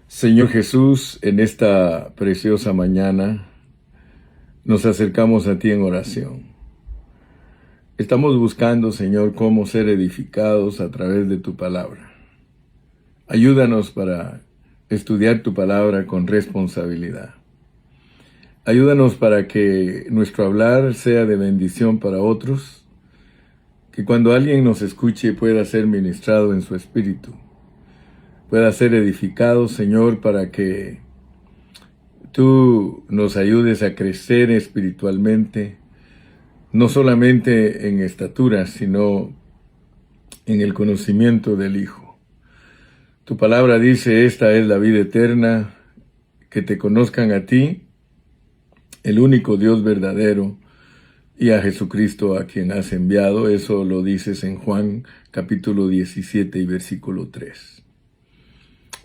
Señor Jesús, en esta preciosa mañana nos acercamos a ti en oración. Estamos buscando, Señor, cómo ser edificados a través de tu palabra. Ayúdanos para estudiar tu palabra con responsabilidad. Ayúdanos para que nuestro hablar sea de bendición para otros, que cuando alguien nos escuche pueda ser ministrado en su espíritu, pueda ser edificado, Señor, para que tú nos ayudes a crecer espiritualmente, no solamente en estatura, sino en el conocimiento del Hijo. Tu palabra dice, esta es la vida eterna, que te conozcan a ti, el único Dios verdadero, y a Jesucristo a quien has enviado. Eso lo dices en Juan capítulo 17 y versículo 3.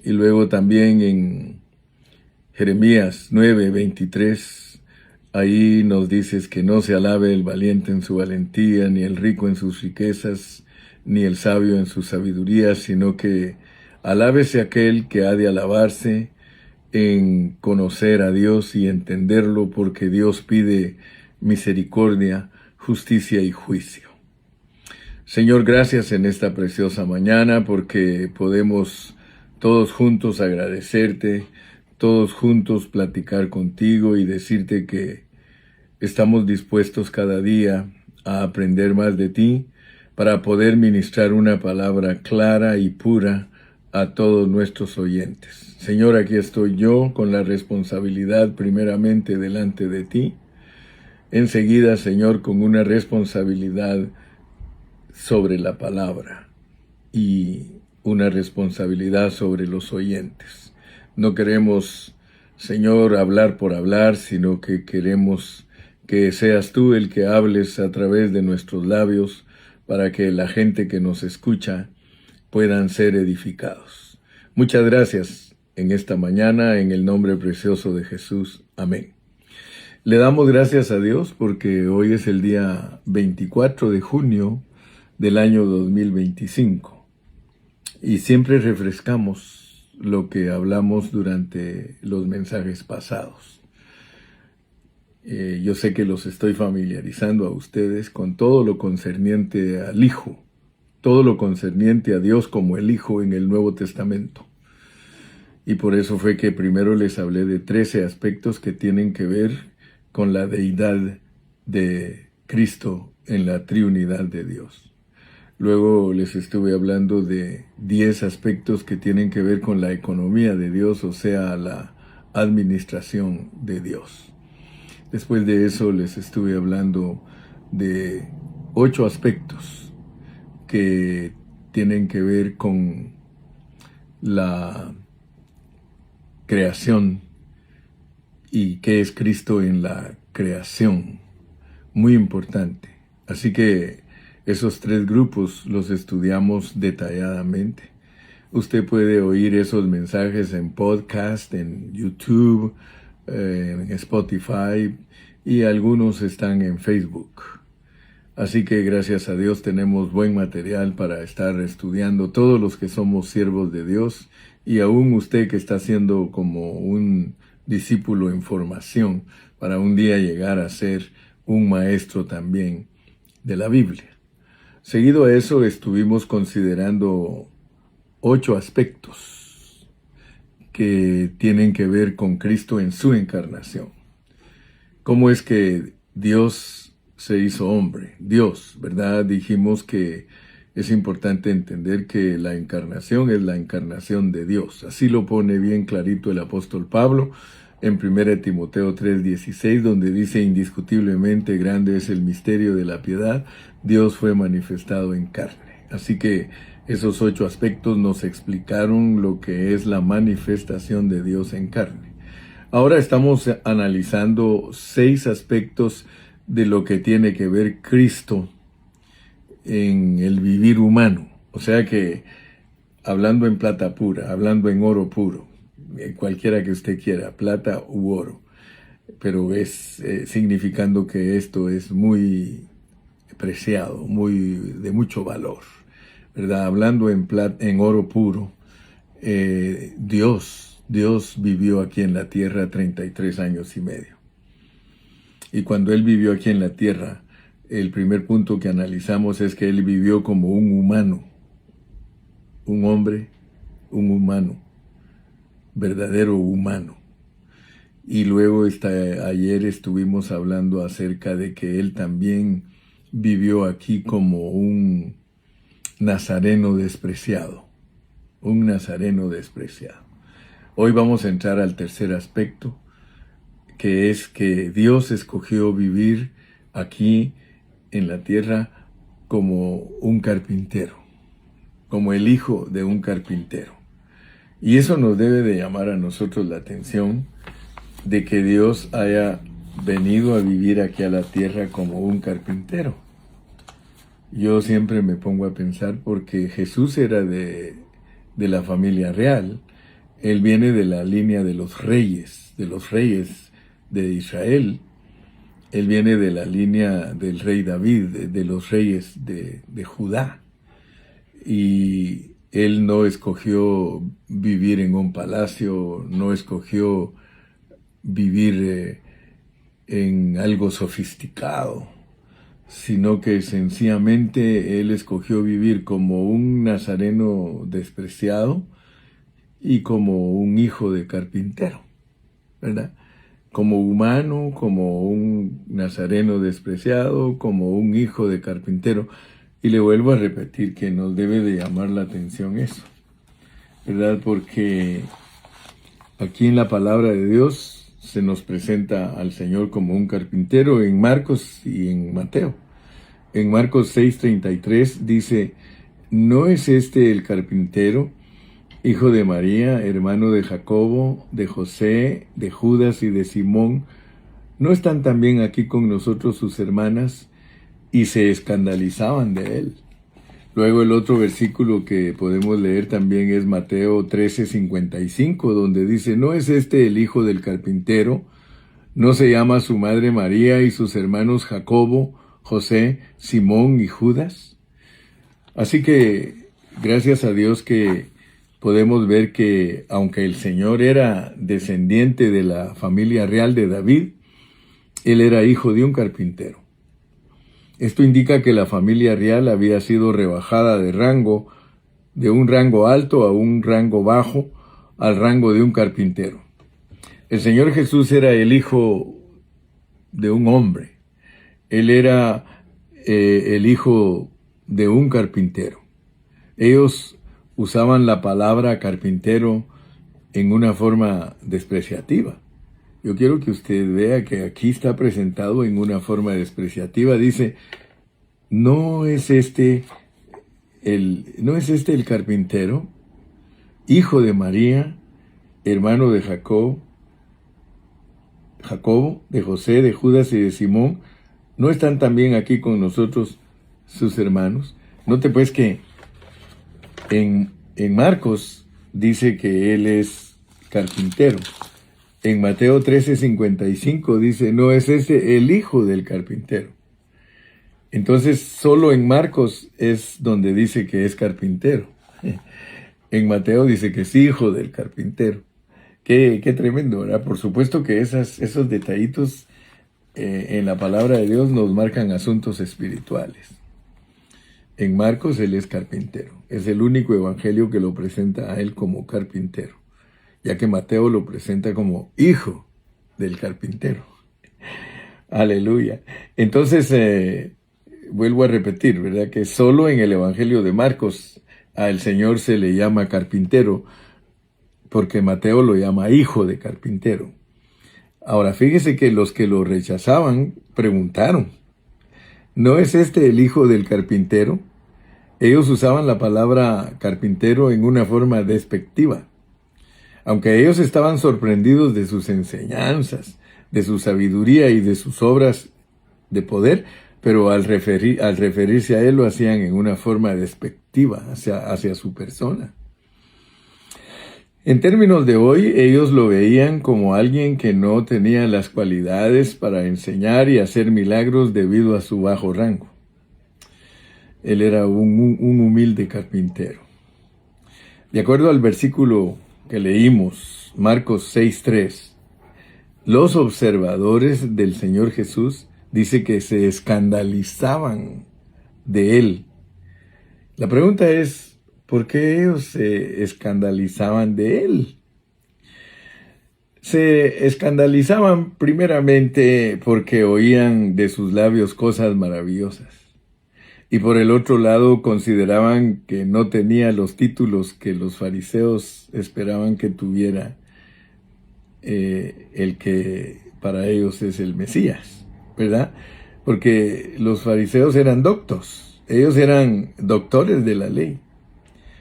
Y luego también en Jeremías 9:23, ahí nos dices que no se alabe el valiente en su valentía, ni el rico en sus riquezas, ni el sabio en su sabiduría, sino que alábese aquel que ha de alabarse en conocer a Dios y entenderlo, porque Dios pide misericordia, justicia y juicio. Señor, gracias en esta preciosa mañana porque podemos todos juntos agradecerte, todos juntos platicar contigo y decirte que estamos dispuestos cada día a aprender más de ti para poder ministrar una palabra clara y pura a todos nuestros oyentes. Señor, aquí estoy yo con la responsabilidad primeramente delante de ti. Enseguida, Señor, con una responsabilidad sobre la palabra y una responsabilidad sobre los oyentes. No queremos, Señor, hablar por hablar, sino que queremos que seas tú el que hables a través de nuestros labios para que la gente que nos escucha puedan ser edificados. Muchas gracias en esta mañana, en el nombre precioso de Jesús. Amén. Le damos gracias a Dios porque hoy es el día 24 de junio del año 2025 y siempre refrescamos lo que hablamos durante los mensajes pasados. Yo sé que los estoy familiarizando a ustedes con todo lo concerniente al Hijo, todo lo concerniente a Dios como el Hijo en el Nuevo Testamento. Y por eso fue que primero les hablé de 13 aspectos que tienen que ver con la deidad de Cristo en la triunidad de Dios. Luego les estuve hablando de 10 aspectos que tienen que ver con la economía de Dios, o sea, la administración de Dios. Después de eso les estuve hablando de 8 aspectos que tienen que ver con la creación y qué es Cristo en la creación. Muy importante. Así que esos 3 grupos los estudiamos detalladamente. Usted puede oír esos mensajes en podcast, en YouTube, en Spotify, y algunos están en Facebook. Así que gracias a Dios tenemos buen material para estar estudiando, todos los que somos siervos de Dios, y aún usted que está siendo como un discípulo en formación para un día llegar a ser un maestro también de la Biblia. Seguido a eso estuvimos considerando 8 aspectos que tienen que ver con Cristo en su encarnación. ¿Cómo es que Dios se hizo hombre? Dios, ¿verdad? Dijimos que es importante entender que la encarnación es la encarnación de Dios. Así lo pone bien clarito el apóstol Pablo en 1 Timoteo 3:16, donde dice: indiscutiblemente grande es el misterio de la piedad, Dios fue manifestado en carne. Así que esos 8 aspectos nos explicaron lo que es la manifestación de Dios en carne. Ahora estamos analizando 6 aspectos de lo que tiene que ver Cristo en el vivir humano. O sea que, hablando en plata pura, hablando en oro puro, cualquiera que usted quiera, plata u oro, pero es significando que esto es muy preciado, muy de mucho valor, ¿verdad? Hablando en oro puro, Dios Dios vivió aquí en la tierra 33 años y medio. Y cuando Él vivió aquí en la tierra, el primer punto que analizamos es que Él vivió como un humano, un hombre, un humano, verdadero humano. Y luego ayer estuvimos hablando acerca de que Él también vivió aquí como un nazareno despreciado, un nazareno despreciado. Hoy vamos a entrar al tercer aspecto, que es que Dios escogió vivir aquí en la tierra como un carpintero, como el hijo de un carpintero. Y eso nos debe de llamar a nosotros la atención, de que Dios haya venido a vivir aquí a la tierra como un carpintero. Yo siempre me pongo a pensar, porque Jesús era de la familia real. Él viene de la línea de los reyes de Israel. Él viene de la línea del rey David, de los reyes de Judá. Y él no escogió vivir en un palacio, no escogió vivir en algo sofisticado, sino que sencillamente él escogió vivir como un nazareno despreciado y como un hijo de carpintero, ¿verdad? Como humano, como un nazareno despreciado, como un hijo de carpintero. Y le vuelvo a repetir que nos debe de llamar la atención eso, ¿verdad? Porque aquí en la palabra de Dios se nos presenta al Señor como un carpintero en Marcos y en Mateo. En Marcos 6:33 dice: ¿no es este el carpintero, hijo de María, hermano de Jacobo, de José, de Judas y de Simón? ¿No están también aquí con nosotros sus hermanas? Y se escandalizaban de él. Luego el otro versículo que podemos leer también es Mateo 13:55, donde dice: ¿no es este el hijo del carpintero? ¿No se llama su madre María y sus hermanos Jacobo, José, Simón y Judas? Así que gracias a Dios que podemos ver que aunque el Señor era descendiente de la familia real de David, Él era hijo de un carpintero. Esto indica que la familia real había sido rebajada de rango, de un rango alto a un rango bajo, al rango de un carpintero. El Señor Jesús era el hijo de un hombre. Él era el hijo de un carpintero. Ellos usaban la palabra carpintero en una forma despreciativa. Yo quiero que usted vea que aquí está presentado en una forma despreciativa. Dice: ¿no es este el carpintero, hijo de María, hermano de Jacobo, de José, de Judas y de Simón? ¿No están también aquí con nosotros sus hermanos? Note pues que en Marcos dice que él es carpintero. En Mateo 13:55 dice: ¿no es este el hijo del carpintero? Entonces, solo en Marcos es donde dice que es carpintero. En Mateo dice que es hijo del carpintero. Qué tremendo, ¿verdad? Por supuesto que esos detallitos en la palabra de Dios nos marcan asuntos espirituales. En Marcos él es carpintero. Es el único evangelio que lo presenta a él como carpintero, ya que Mateo lo presenta como hijo del carpintero. Aleluya. Entonces, vuelvo a repetir, ¿verdad? Que solo en el evangelio de Marcos al Señor se le llama carpintero, porque Mateo lo llama hijo de carpintero. Ahora, fíjese que los que lo rechazaban preguntaron: ¿no es este el hijo del carpintero? Ellos usaban la palabra carpintero en una forma despectiva. Aunque ellos estaban sorprendidos de sus enseñanzas, de su sabiduría y de sus obras de poder, pero al referirse a él lo hacían en una forma despectiva hacia su persona. En términos de hoy, ellos lo veían como alguien que no tenía las cualidades para enseñar y hacer milagros debido a su bajo rango. Él era un humilde carpintero. De acuerdo al versículo que leímos, Marcos 6:3, los observadores del Señor Jesús dice que se escandalizaban de él. La pregunta es, ¿por qué ellos se escandalizaban de él? Se escandalizaban primeramente porque oían de sus labios cosas maravillosas. Y por el otro lado consideraban que no tenía los títulos que los fariseos esperaban que tuviera el que para ellos es el Mesías, ¿verdad? Porque los fariseos eran doctos, ellos eran doctores de la ley,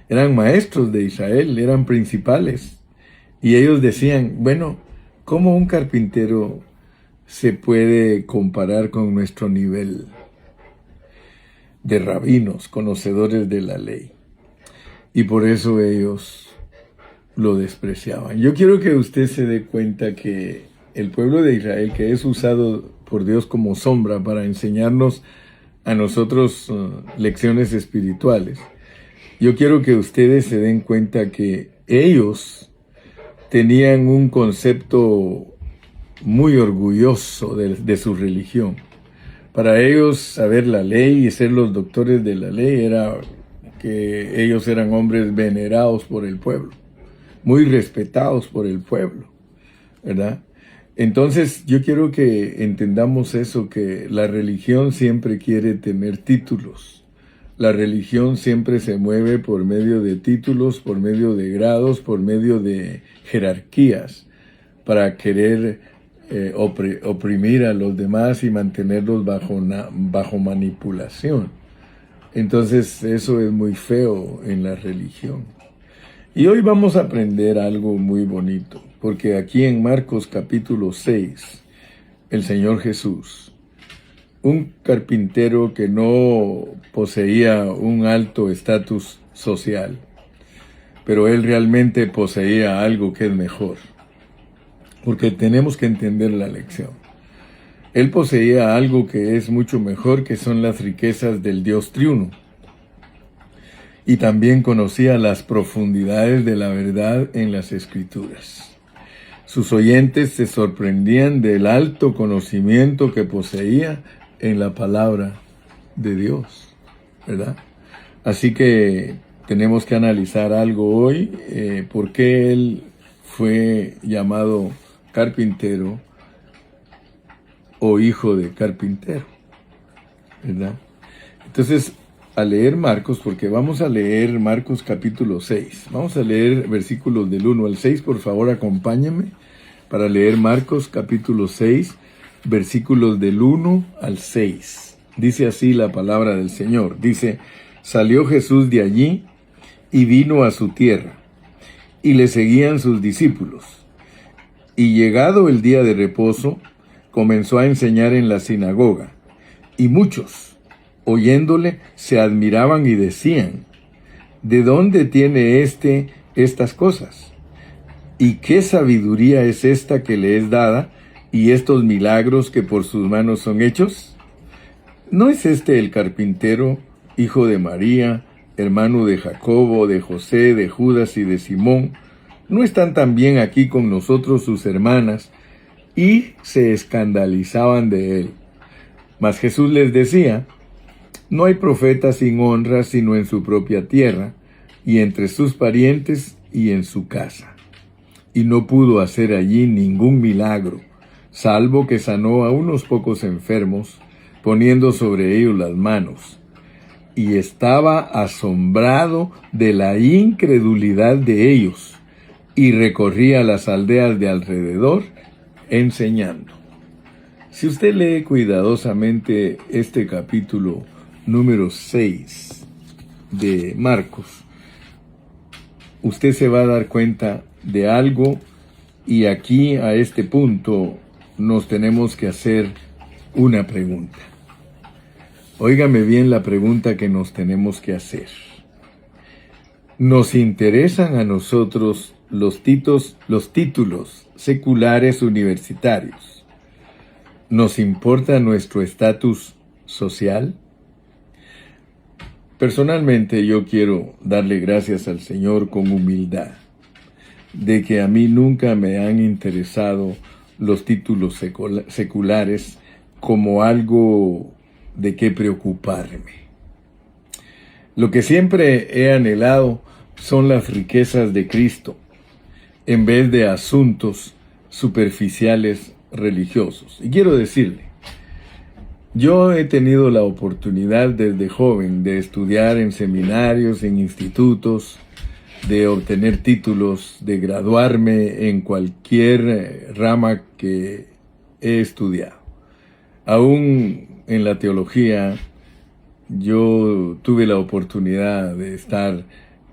eran maestros de Israel, eran principales. Y ellos decían, bueno, ¿cómo un carpintero se puede comparar con nuestro nivel de rabinos, conocedores de la ley? Y por eso ellos lo despreciaban. Yo quiero que usted se dé cuenta que el pueblo de Israel, que es usado por Dios como sombra para enseñarnos a nosotros lecciones espirituales, yo quiero que ustedes se den cuenta que ellos tenían un concepto muy orgulloso de su religión. Para ellos, saber la ley y ser los doctores de la ley era que ellos eran hombres venerados por el pueblo, muy respetados por el pueblo, ¿verdad? Entonces, yo quiero que entendamos eso, que la religión siempre quiere tener títulos. La religión siempre se mueve por medio de títulos, por medio de grados, por medio de jerarquías, para querer oprimir a los demás y mantenerlos bajo manipulación. Entonces eso es muy feo en la religión. Y hoy vamos a aprender algo muy bonito, porque aquí en Marcos capítulo 6, el Señor Jesús, un carpintero que no poseía un alto estatus social, pero él realmente poseía algo que es mejor, porque tenemos que entender la lección. Él poseía algo que es mucho mejor, que son las riquezas del Dios triuno, y también conocía las profundidades de la verdad en las Escrituras. Sus oyentes se sorprendían del alto conocimiento que poseía en la palabra de Dios, ¿verdad? Así que tenemos que analizar algo hoy, por qué él fue llamado carpintero o hijo de carpintero, ¿verdad? Entonces, a leer Marcos, porque vamos a leer Marcos capítulo 6, vamos a leer versículos del 1 al 6, por favor acompáñenme para leer Marcos capítulo 6, versículos del 1 al 6. Dice así la palabra del Señor. Dice, salió Jesús de allí y vino a su tierra, y le seguían sus discípulos. Y llegado el día de reposo, comenzó a enseñar en la sinagoga, y muchos, oyéndole, se admiraban y decían, ¿de dónde tiene estas cosas? ¿Y qué sabiduría es esta que le es dada, y estos milagros que por sus manos son hechos? ¿No es este el carpintero, hijo de María, hermano de Jacobo, de José, de Judas y de Simón? ¿No están también aquí con nosotros sus hermanas? Y se escandalizaban de él. Mas Jesús les decía, no hay profeta sin honra sino en su propia tierra, y entre sus parientes y en su casa. Y no pudo hacer allí ningún milagro, salvo que sanó a unos pocos enfermos, poniendo sobre ellos las manos. Y estaba asombrado de la incredulidad de ellos, y recorría las aldeas de alrededor, enseñando. Si usted lee cuidadosamente este capítulo número 6 de Marcos, usted se va a dar cuenta de algo, y aquí a este punto nos tenemos que hacer una pregunta. Óigame bien la pregunta que nos tenemos que hacer. ¿Nos interesan a nosotros los títulos seculares universitarios? ¿Nos importa nuestro estatus social? Personalmente yo quiero darle gracias al Señor con humildad, de que a mí nunca me han interesado los títulos seculares como algo de qué preocuparme. Lo que siempre he anhelado son las riquezas de Cristo, en vez de asuntos superficiales religiosos. Y quiero decirle, yo he tenido la oportunidad desde joven de estudiar en seminarios, en institutos, de obtener títulos, de graduarme en cualquier rama que he estudiado. Aún en la teología, yo tuve la oportunidad de estar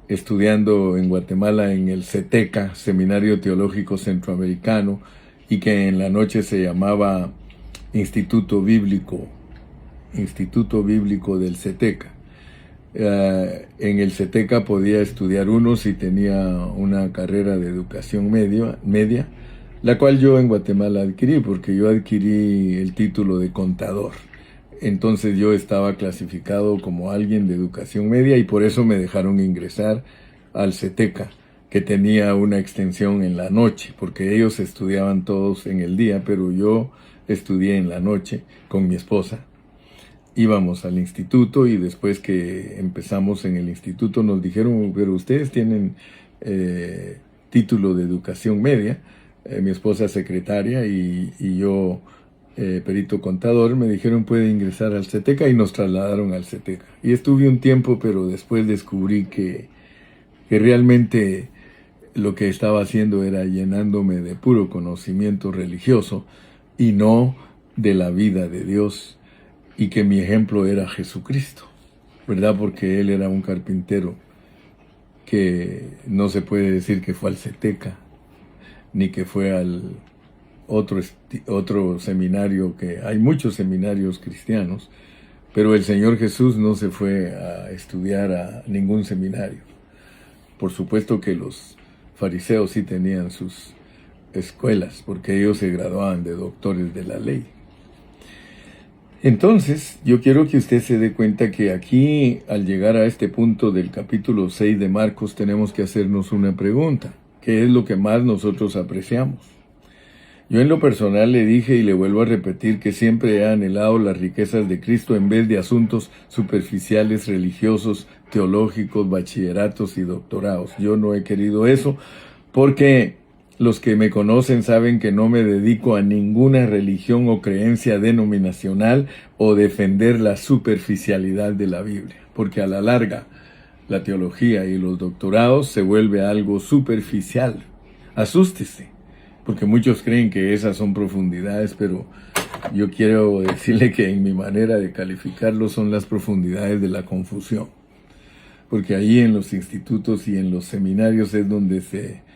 estudiando en Guatemala en el CETECA, Seminario Teológico Centroamericano, y que en la noche se llamaba Instituto Bíblico del CETECA. En el CETECA podía estudiar uno si tenía una carrera de educación media, la cual yo en Guatemala adquirí, porque yo adquirí el título de contador. Entonces yo estaba clasificado como alguien de educación media y por eso me dejaron ingresar al CETECA, que tenía una extensión en la noche, porque ellos estudiaban todos en el día, pero yo estudié en la noche con mi esposa. Íbamos al instituto y después que empezamos en el instituto nos dijeron, pero ustedes tienen título de educación media, mi esposa secretaria y yo perito contador, me dijeron puede ingresar al CETECA y nos trasladaron al CETECA. Y estuve un tiempo, pero después descubrí que realmente lo que estaba haciendo era llenándome de puro conocimiento religioso y no de la vida de Dios, y que mi ejemplo era Jesucristo, ¿verdad? Porque Él era un carpintero que no se puede decir que fue al CETECA, ni que fue al otro seminario, que hay muchos seminarios cristianos, pero el Señor Jesús no se fue a estudiar a ningún seminario. Por supuesto que los fariseos sí tenían sus escuelas, porque ellos se graduaban de doctores de la ley. Entonces, yo quiero que usted se dé cuenta que aquí, al llegar a este punto del capítulo 6 de Marcos, tenemos que hacernos una pregunta. ¿Qué es lo que más nosotros apreciamos? Yo en lo personal le dije y le vuelvo a repetir que siempre he anhelado las riquezas de Cristo en vez de asuntos superficiales, religiosos, teológicos, bachilleratos y doctorados. Yo no he querido eso porque los que me conocen saben que no me dedico a ninguna religión o creencia denominacional o defender la superficialidad de la Biblia, porque a la larga la teología y los doctorados se vuelve algo superficial. Asústese, porque muchos creen que esas son profundidades, pero yo quiero decirle que en mi manera de calificarlo son las profundidades de la confusión, porque ahí en los institutos y en los seminarios es donde se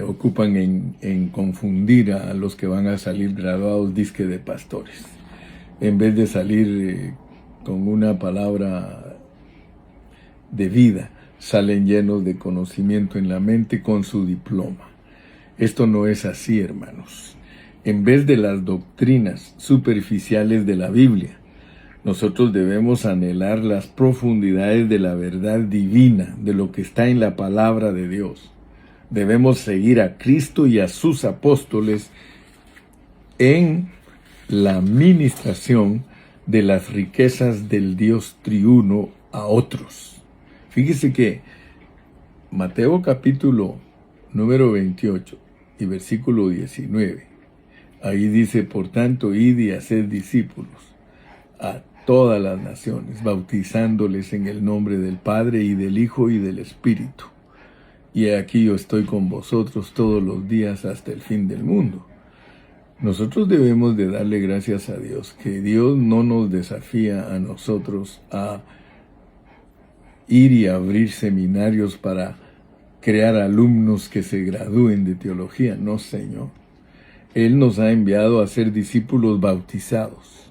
ocupan en confundir a los que van a salir graduados disque de pastores, en vez de salir con una palabra de vida, salen llenos de conocimiento en la mente con su diploma. Esto no es así, hermanos. En vez de las doctrinas superficiales de la Biblia, nosotros debemos anhelar las profundidades de la verdad divina, de lo que está en la palabra de Dios. Debemos seguir a Cristo y a sus apóstoles en la ministración de las riquezas del Dios triuno a otros. Fíjese que Mateo capítulo número 28 y versículo 19, ahí dice, por tanto, id y haced discípulos a todas las naciones, bautizándoles en el nombre del Padre y del Hijo y del Espíritu. Y aquí yo estoy con vosotros todos los días hasta el fin del mundo. Nosotros debemos de darle gracias a Dios, que Dios no nos desafía a nosotros a ir y abrir seminarios para crear alumnos que se gradúen de teología. No, Señor. Él nos ha enviado a ser discípulos bautizados.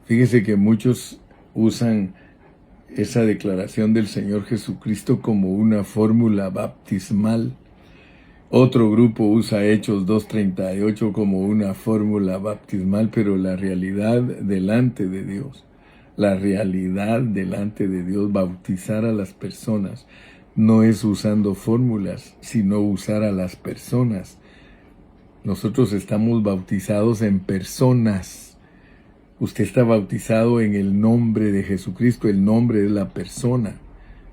Fíjese que muchos usan esa declaración del Señor Jesucristo como una fórmula bautismal. Otro grupo usa Hechos 2:38 como una fórmula bautismal, pero la realidad delante de Dios, bautizar a las personas no es usando fórmulas, sino usar a las personas. Nosotros estamos bautizados en personas. Usted está bautizado en el nombre de Jesucristo, el nombre es la persona.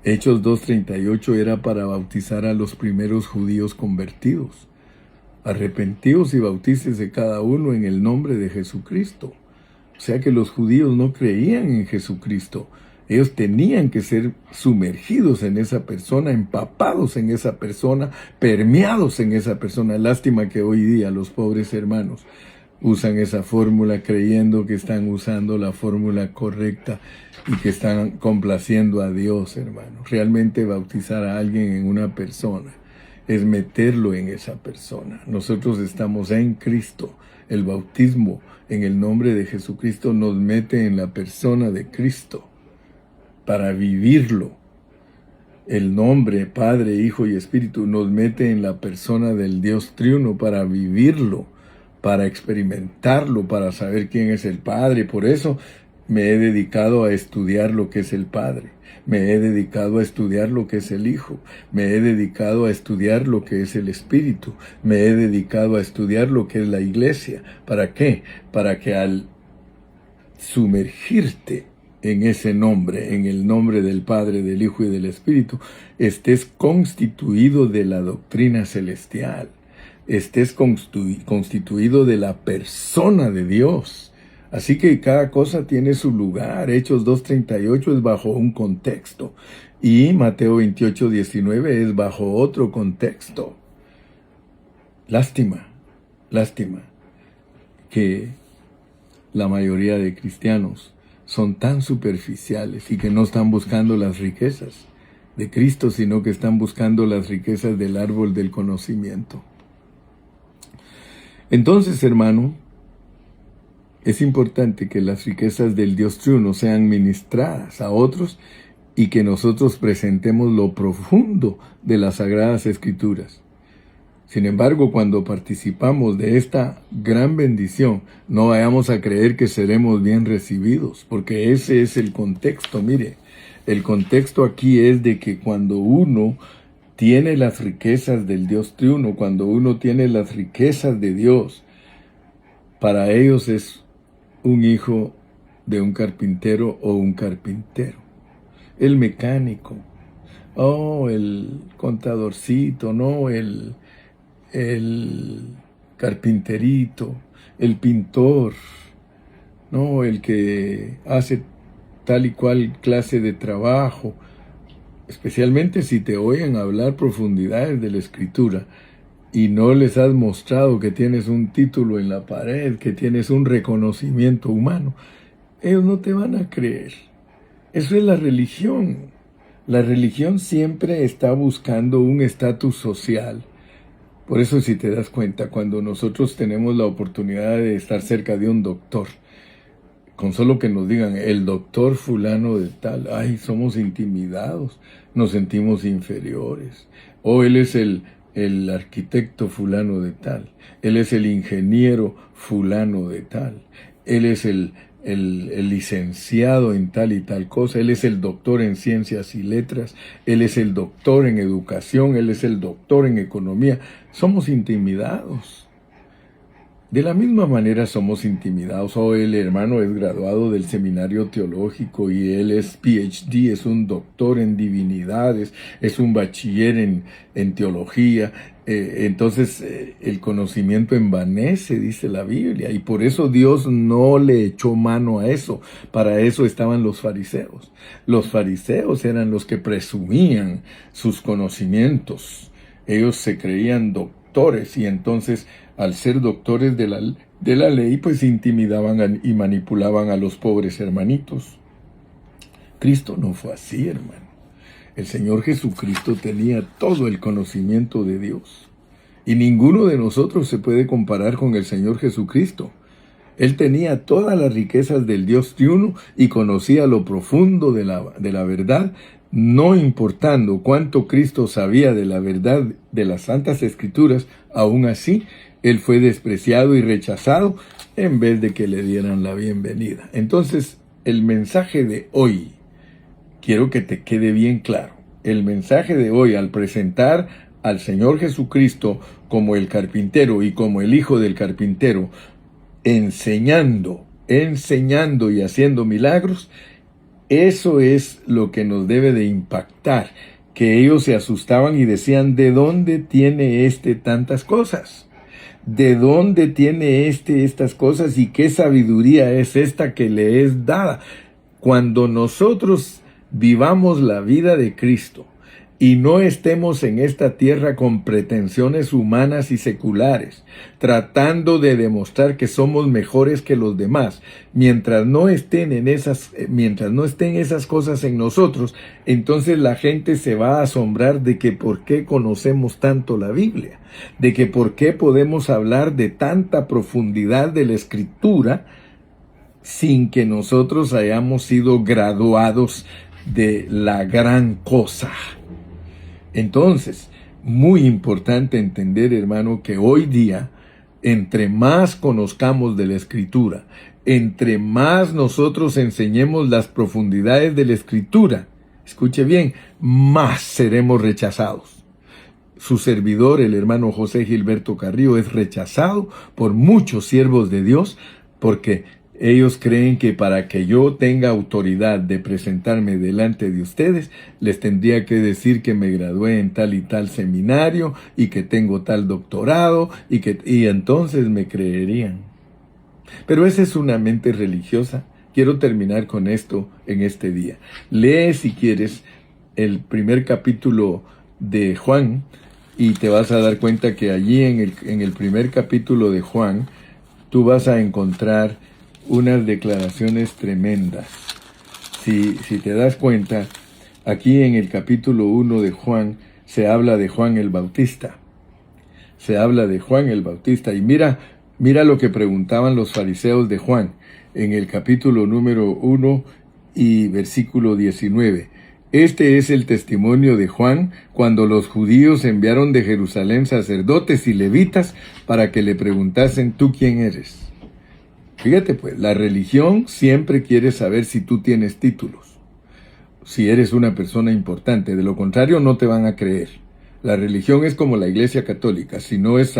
Hechos 2:38 era para bautizar a los primeros judíos convertidos. Arrepentíos y bautícese cada uno en el nombre de Jesucristo. O sea que los judíos no creían en Jesucristo. Ellos tenían que ser sumergidos en esa persona, empapados en esa persona, permeados en esa persona. Lástima que hoy día los pobres hermanos usan esa fórmula creyendo que están usando la fórmula correcta y que están complaciendo a Dios, hermano. Realmente bautizar a alguien en una persona es meterlo en esa persona. Nosotros estamos en Cristo. El bautismo en el nombre de Jesucristo nos mete en la persona de Cristo para vivirlo. El nombre Padre, Hijo y Espíritu nos mete en la persona del Dios triuno para vivirlo, para experimentarlo, para saber quién es el Padre. Por eso me he dedicado a estudiar lo que es el Padre. Me he dedicado a estudiar lo que es el Hijo. Me he dedicado a estudiar lo que es el Espíritu. Me he dedicado a estudiar lo que es la Iglesia. ¿Para qué? Para que al sumergirte en ese nombre, en el nombre del Padre, del Hijo y del Espíritu, estés constituido de la doctrina celestial. Estés constituido de la persona de Dios. Así que cada cosa tiene su lugar. Hechos 2:38 es bajo un contexto. Y Mateo 28:19 es bajo otro contexto. Lástima que la mayoría de cristianos son tan superficiales y que no están buscando las riquezas de Cristo, sino que están buscando las riquezas del árbol del conocimiento. Entonces, hermano, es importante que las riquezas del Dios triuno sean ministradas a otros y que nosotros presentemos lo profundo de las Sagradas Escrituras. Sin embargo, cuando participamos de esta gran bendición, no vayamos a creer que seremos bien recibidos, porque ese es el contexto. Mire, el contexto aquí es de que cuando uno tiene las riquezas del Dios triuno, cuando uno tiene las riquezas de Dios, para ellos es un hijo de un carpintero o un carpintero. El mecánico, el contadorcito, el carpinterito, el pintor, el que hace tal y cual clase de trabajo, especialmente si te oyen hablar profundidades de la Escritura y no les has mostrado que tienes un título en la pared, que tienes un reconocimiento humano, ellos no te van a creer. Eso es la religión. La religión siempre está buscando un estatus social. Por eso, si te das cuenta, cuando nosotros tenemos la oportunidad de estar cerca de un doctor, con solo que nos digan, el doctor fulano de tal, somos intimidados, nos sentimos inferiores. O él es el arquitecto fulano de tal, él es el ingeniero fulano de tal, él es el licenciado en tal y tal cosa, él es el doctor en ciencias y letras, él es el doctor en educación, él es el doctor en economía. Somos intimidados. De la misma manera somos intimidados. El hermano es graduado del seminario teológico y él es PhD, es un doctor en divinidades, es un bachiller en teología. Entonces el conocimiento envanece, dice la Biblia, y por eso Dios no le echó mano a eso. Para eso estaban los fariseos. Los fariseos eran los que presumían sus conocimientos. Ellos se creían doctores y entonces, al ser doctores de la ley, pues intimidaban y manipulaban a los pobres hermanitos. Cristo no fue así, hermano. El Señor Jesucristo tenía todo el conocimiento de Dios. Y ninguno de nosotros se puede comparar con el Señor Jesucristo. Él tenía todas las riquezas del Dios triuno y conocía lo profundo de la verdad, no importando cuánto Cristo sabía de la verdad de las Santas Escrituras. Aún así, Él fue despreciado y rechazado en vez de que le dieran la bienvenida. Entonces, el mensaje de hoy, quiero que te quede bien claro. el mensaje de hoy, al presentar al Señor Jesucristo como el carpintero y como el Hijo del carpintero, enseñando y haciendo milagros, eso es lo que nos debe de impactar, que ellos se asustaban y decían, ¿de dónde tiene tantas cosas? ¿De dónde tiene estas cosas y qué sabiduría es esta que le es dada? Cuando nosotros vivamos la vida de Cristo y no estemos en esta tierra con pretensiones humanas y seculares, tratando de demostrar que somos mejores que los demás, mientras no estén esas cosas en nosotros, entonces la gente se va a asombrar de que por qué conocemos tanto la Biblia, de que por qué podemos hablar de tanta profundidad de la Escritura sin que nosotros hayamos sido graduados de la gran cosa. Entonces, muy importante entender, hermano, que hoy día, entre más conozcamos de la Escritura, entre más nosotros enseñemos las profundidades de la Escritura, escuche bien, más seremos rechazados. Su servidor, el hermano José Gilberto Carrillo, es rechazado por muchos siervos de Dios porque ellos creen que para que yo tenga autoridad de presentarme delante de ustedes, les tendría que decir que me gradué en tal y tal seminario y que tengo tal doctorado y entonces me creerían. Pero esa es una mente religiosa. Quiero terminar con esto en este día. Lee, si quieres, el primer capítulo de Juan y te vas a dar cuenta que allí en el primer capítulo de Juan tú vas a encontrar unas declaraciones tremendas. Si te das cuenta, aquí en el capítulo 1 de Juan se habla de Juan el Bautista. Se habla de Juan el Bautista. Y mira lo que preguntaban los fariseos de Juan en el capítulo número 1 y versículo 19. Este es el testimonio de Juan cuando los judíos enviaron de Jerusalén sacerdotes y levitas para que le preguntasen, ¿tú quién eres? Fíjate pues, la religión siempre quiere saber si tú tienes títulos, si eres una persona importante, de lo contrario no te van a creer. La religión es como la Iglesia Católica, si no es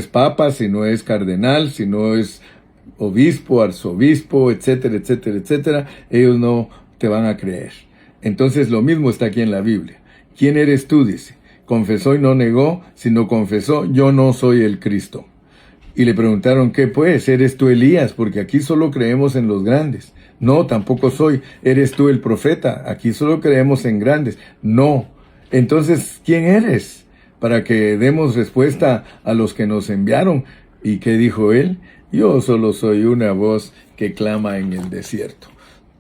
papa, si no es cardenal, si no es obispo, arzobispo, etcétera, etcétera, etcétera, ellos no te van a creer. Entonces lo mismo está aquí en la Biblia. ¿Quién eres tú? Dice, confesó y no negó, sino confesó, yo no soy el Cristo. Y le preguntaron, ¿qué pues? ¿Eres tú Elías? Porque aquí solo creemos en los grandes. No, tampoco soy. ¿Eres tú el profeta? Aquí solo creemos en grandes. No. Entonces, ¿quién eres? Para que demos respuesta a los que nos enviaron. ¿Y qué dijo él? Yo solo soy una voz que clama en el desierto.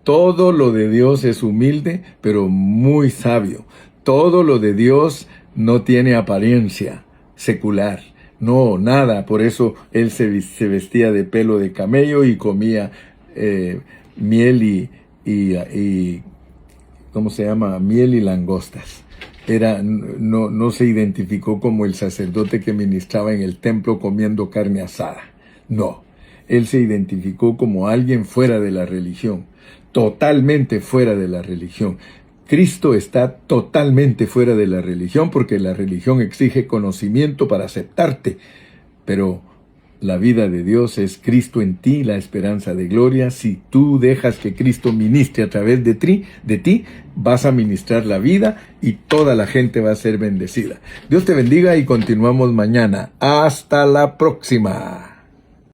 Todo lo de Dios es humilde, pero muy sabio. Todo lo de Dios no tiene apariencia secular. No, nada. Por eso él se vestía de pelo de camello y comía miel y ¿cómo se llama? Miel y langostas. No se identificó como el sacerdote que ministraba en el templo comiendo carne asada. No, él se identificó como alguien fuera de la religión, totalmente fuera de la religión. Cristo está totalmente fuera de la religión porque la religión exige conocimiento para aceptarte, pero la vida de Dios es Cristo en ti, la esperanza de gloria. Si tú dejas que Cristo ministre a través de ti, vas a ministrar la vida y toda la gente va a ser bendecida. Dios te bendiga y continuamos mañana. Hasta la próxima.